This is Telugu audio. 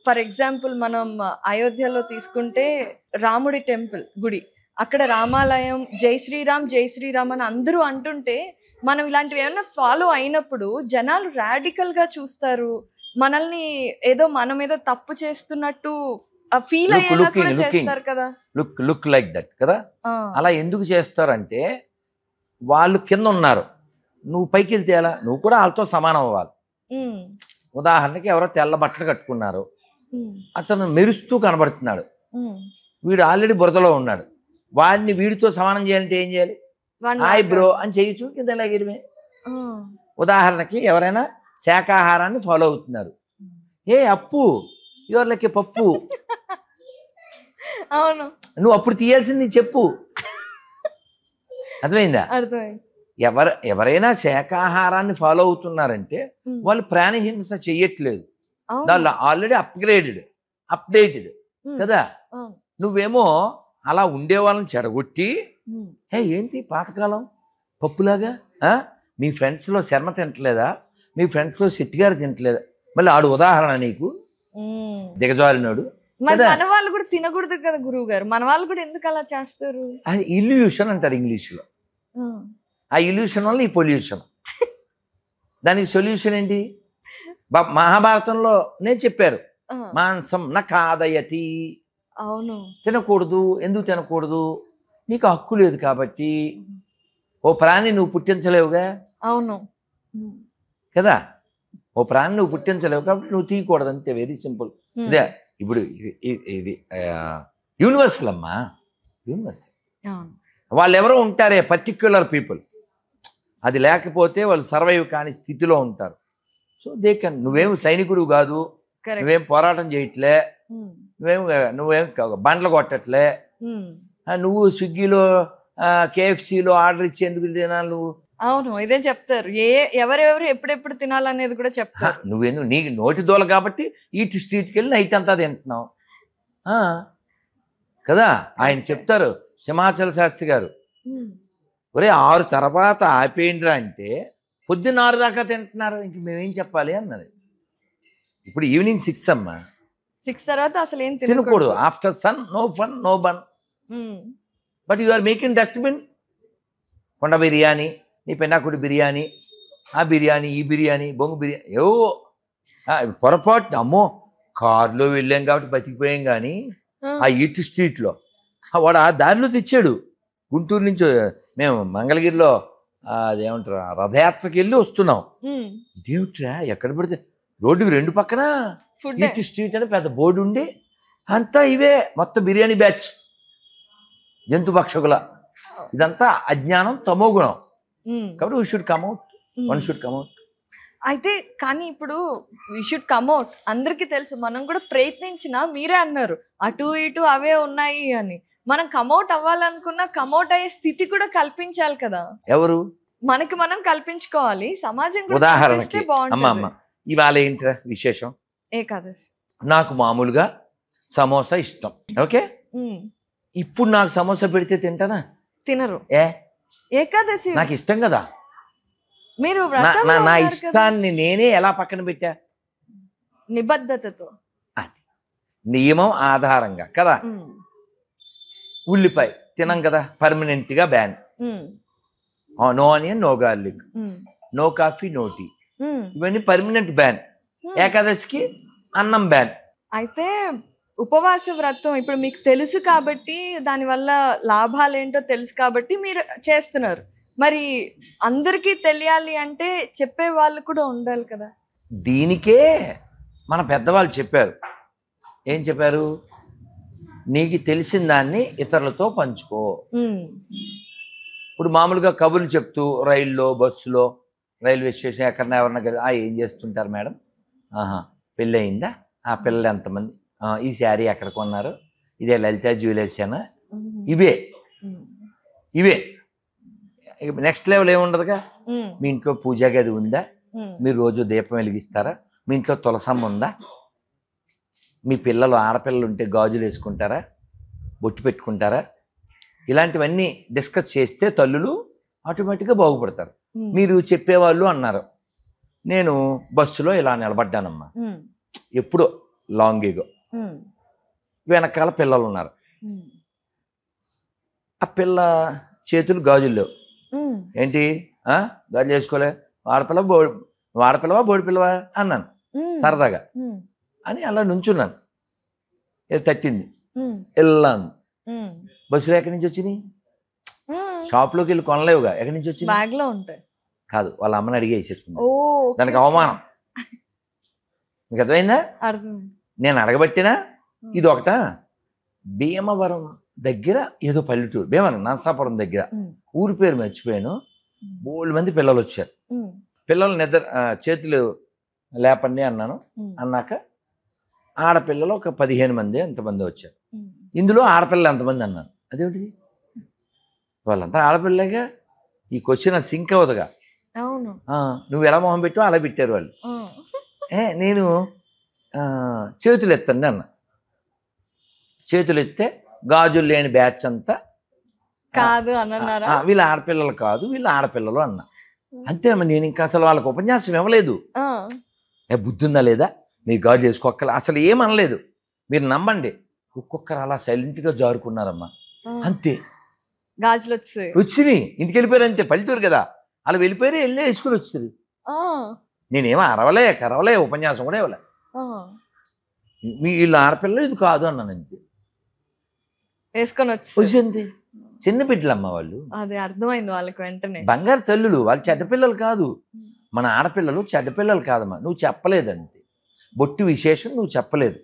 ఫర్ ఎగ్జాంపుల్ మనం అయోధ్యలో తీసుకుంటే రాముడి టెంపుల్ గుడి, అక్కడ రామాలయం జై శ్రీరామ్ అని అందరూ అంటుంటే మనం ఇలాంటివి ఏమైనా ఫాలో అయినప్పుడు జనాలు రాడికల్ గా చూస్తారు, మనల్ని ఏదో మనం ఏదో తప్పు చేస్తున్నట్టు ఫీల్ అయ్యేలా కూడా చేస్తారు కదా. లుక్ లైక్ దట్ కదా. అలా ఎందుకు చేస్తారంటే వాళ్ళు కింద ఉన్నారు, నువ్వు పైకి వెళ్తే ఎలా, నువ్వు కూడా వాళ్ళతో సమానం అవ్వాలి. ఉదాహరణకి ఎవరో తెల్ల బట్టలు కట్టుకున్నారు, అతను మెరుస్తూ కనబడుతున్నాడు, వీడు ఆల్రెడీ బురదలో ఉన్నాడు, వాడిని వీడితో సమానం చేయాలంటే ఏం చేయాలి? హాయ్ బ్రో అని చేయొచ్చు, కింద లాగేయడమే. ఉదాహరణకి ఎవరైనా శాకాహారాన్ని ఫాలో అవుతున్నారు, ఏ అప్పు యువర్ లైక్ పప్పు, అవును, నువ్వు అప్పుడు తీయాల్సింది చెప్పు. అర్థమైందా? ఎవరైనా శాకాహారాన్ని ఫాలో అవుతున్నారంటే వాళ్ళు ప్రాణహింస చెయ్యట్లేదు, వాళ్ళు ఆల్రెడీ అప్డేటెడ్ కదా. నువ్వేమో అలా ఉండే వాళ్ళని చెడగొట్టి ఏంటి పాతకాలం పప్పులాగా, మీ ఫ్రెండ్స్లో శర్మ తింటలేదా, మీ ఫ్రెండ్స్లో శెట్టి గారు తింటలేదా, మళ్ళీ ఆడు ఉదాహరణ నీకు దిగజారినాడు. మన వాళ్ళు కూడా తినకూడదు కదా గురువు గారు, మన వాళ్ళు కూడా ఎందుకు అలా చేస్తారు? అది ఇల్యూషన్ అంటారు ఇంగ్లీష్లో. ఆ ఇల్యూషన్ వల్ల ఈ పొల్యూషన్. దానికి సొల్యూషన్ ఏంటి? మహాభారతంలో నేను చెప్పారు, మాంసం నా కాదయతి, అవును తినకూడదు. ఎందుకు తినకూడదు? నీకు హక్కు లేదు కాబట్టి. ఓ ప్రాణి నువ్వు పుట్టించలేవుగా, అవును కదా, ఓ ప్రాణి నువ్వు పుట్టించలేవు కాబట్టి నువ్వు తీయకూడదు, అంతే, వెరీ సింపుల్. ఇదే ఇప్పుడు ఇది యూనివర్సల్ అమ్మా, యూనివర్సల్. వాళ్ళు ఎవరో ఉంటారే పర్టిక్యులర్ పీపుల్, అది లేకపోతే వాళ్ళు సర్వైవ్ కాని స్థితిలో ఉంటారు. So they can. నువ్వేం సైనికుడు కాదు, నువ్వేం పోరాటం చేయట్లే, నువ్వేం బండ్లు కొట్టట్లే, నువ్వు స్విగ్గీలో కేఎఫ్సీలో ఆర్డర్ ఇచ్చి ఎందుకు తినాలి నువ్వు? అవును, ఇదే చెప్తారు, ఎవరెవరు ఎప్పుడెప్పుడు తినాలనేది కూడా చెప్తారు. నువ్వేందుకు, నీకు నోటి దోల కాబట్టి ఈట్ స్ట్రీట్కి వెళ్ళి నైట్ అంతా తింటున్నావు కదా. ఆయన చెప్తారు సింహాచల శాస్త్రి గారు, ఒరే 6 తర్వాత ఆపేయండిరా అంటే పొద్దున్న 6 దాకా తింటున్నారు, ఇంక మేమేం చెప్పాలి అన్నది. ఇప్పుడు ఈవినింగ్ 6 అమ్మా, 6 తర్వాత అసలు ఏం తినకూడదు. After sun no fun no bun. But you are making dustbin. కొండ బిర్యానీ, నీ పెన్నాకుడి బిర్యానీ, ఆ బిర్యానీ, ఈ బిర్యానీ, బొంగు బిర్యానీ, ఏవో పొరపాటు. అమ్మో, కారులో వెళ్ళాం కాబట్టి బతికిపోయాం, కానీ ఆ ఈట్ స్ట్రీట్లో వాడు ఆ దారిలో తెచ్చాడు. గుంటూరు నుంచి మేము మంగళగిరిలో అదేమంటారు రథయాత్రకి వెళ్ళి వస్తున్నాం. ఇదేమిట్రా, ఎక్కడ పడితే రోడ్డుకి 2 పక్కన ఈట్ స్ట్రీట్ అని పెద్ద బోర్డు ఉండి అంతా ఇవే మొత్తం బిర్యానీ బ్యాచ్, జంతు భక్షకుల. ఇదంతా అజ్ఞానం, తమోగుణం. కాబట్టి వీ షుడ్ కమ్అట్, వన్ షుడ్ కమ్అట్. అయితే కానీ ఇప్పుడు వీ షుడ్ కమ్అట్ అందరికీ తెలుసు, మనం కూడా ప్రయత్నించినా మీరే అన్నారు అటు ఇటు అవే ఉన్నాయి అని. మనం కమ్అట్ అవ్వాలనుకున్నా కమ్అట్ అయ్యే స్థితి కూడా కల్పించాలి కదా. ఎవరు? మనకి మనం కల్పించుకోవాలి, సమాజం. ఉదాహరణకి అమ్మ ఇవాళ ఏంట్రా విశేషం? ఏకాదశి. నాకు మామూలుగా సమోసా ఇష్టం, ఓకే. ఇప్పుడు నాకు సమోసా పెడితే తింటానా? తినరు. ఏకాదశి నాకు ఇష్టం కదా. మీరు నా ఇష్టాన్ని నేనే ఎలా పక్కన పెట్టా? నిబద్ధతతో, అది నియమం ఆధారంగా కదా. ఉల్లిపాయ తినం కదా, పర్మనెంట్ గా ban. No onion, no garlic, no coffee, no tea, ఇవన్నీ పర్మనెంట్ బ్యాన్. ఏకాదశికి అన్నం బ్యాన్. అయితే ఉపవాస వ్రతం ఇప్పుడు మీకు తెలుసు కాబట్టి, దానివల్ల లాభాలు ఏంటో తెలుసు కాబట్టి మీరు చేస్తున్నారు. మరి అందరికీ తెలియాలి అంటే చెప్పే వాళ్ళు కూడా ఉండాలి కదా. దీనికే మన పెద్దవాళ్ళు చెప్పారు. ఏం చెప్పారు? నీకు తెలిసిన దాన్ని ఇతరులతో పంచుకో. ఇప్పుడు మామూలుగా కబుర్లు చెప్తూ రైల్లో, బస్సులో, రైల్వే స్టేషన్ ఎక్కడన్నా ఎవరన్నా ఏం చేస్తుంటారు మేడం, పెళ్ళి అయిందా, ఆ పిల్లలు ఎంతమంది, ఈ శారీ ఎక్కడ కొన్నారు, ఇదే లలిత జ్యువెలర్స్ అనా, ఇవే నెక్స్ట్ లెవెల్ ఏముండదుగా. మీ ఇంట్లో పూజా గది ఉందా, మీరు రోజు దీపం వెలిగిస్తారా, మీ ఇంట్లో తులసమ్మ ఉందా, మీ పిల్లలు ఆడపిల్లలు ఉంటే గాజులు వేసుకుంటారా, బొట్టు పెట్టుకుంటారా, ఇలాంటివన్నీ డిస్కస్ చేస్తే తల్లులు ఆటోమేటిక్గా బాగుపడతారు. మీరు చెప్పేవాళ్ళు అన్నారు, నేను బస్సులో ఇలా నిలబడ్డానమ్మా, ఎప్పుడో లాంగ్ ఈగో. వెనకాల పిల్లలు ఉన్నారు. ఆ పిల్ల చేతులు గాజులు లేవు. ఏంటి గాజులు వేసుకోలే, ఆడపిల్లవా బోడి పిల్లవా అన్నాను సరదాగా. అని అలా నుంచున్నాను. ఏదో తట్టింది, వెళ్ళాను. బస్సులో ఎక్కడి నుంచి వచ్చినాయి? షాప్లోకి వెళ్ళి కొనలేవుగా, ఎక్కడి నుంచి వచ్చింది? బ్యాగ్ లో ఉంటాయి. కాదు, వాళ్ళ అమ్మని అడిగి వేసేసుకుంది. దానికి అవమానం. మీకు అర్థమైందా? నేను అడగబట్టినా. ఇది ఒకట. భీమవరం దగ్గర ఏదో పల్లెటూరు, భీమవరం నరసాపురం దగ్గర, ఊరి పేరు మర్చిపోయాను. 3 మంది పిల్లలు వచ్చారు. పిల్లలు నిద్ర, చేతులు లేపండి అన్నాను. అన్నాక ఆడపిల్లలు ఒక 15 మంది ఎంతమంది వచ్చారు. ఇందులో ఆడపిల్లలు ఎంతమంది అన్నాను. అదేమిటిది, వాళ్ళంతా ఆడపిల్లగా. ఈ క్వశ్చన్ అది సింక్ అవ్వదుగా. నువ్వు ఎలా మొహం పెట్టావు అలా పెట్టారు వాళ్ళు. నేను చేతులు ఎత్తండి అన్న. చేతులు ఎత్తే గాజులు లేని బ్యాచ్ అంతా కాదు అన్నారా? వీళ్ళ ఆడపిల్లలు కాదు, వీళ్ళ ఆడపిల్లలు అన్న. అంతే. నేను ఇంకా అసలు వాళ్ళకి ఉపన్యాసం ఇవ్వలేదు. బుద్ధి ఉందా లేదా, మీరు గాజులు వేసుకోక్కల, అసలు ఏమనలేదు. మీరు నమ్మండి, ఒక్కొక్కరు అలా సైలెంట్గా జారుకున్నారమ్మా. అంతే. గాజులు వచ్చినాయి, ఇంటికి వెళ్ళిపోయారు. అంతే, పల్లెటూరు కదా, అలా వెళ్ళిపోయారు. వెళ్ళి వేసుకుని వచ్చింది. నేనేమో కరవలే, ఉపన్యాసం కూడా ఇవ్వలే. వీళ్ళ ఆడపిల్లలు ఇది కాదు అన్నాను. అంతే, వేసుకొని వచ్చింది. చిన్న బిడ్డలమ్మ వాళ్ళు. అదే అర్థమైంది వాళ్ళకి వెంటనే. బంగారు తల్లులు వాళ్ళు, చెడ్డపిల్లలు కాదు. మన ఆడపిల్లలు చెడ్డపిల్లలు కాదమ్మా. నువ్వు చెప్పలేదు అంతే. బొట్టు విశేషం నువ్వు చెప్పలేదు.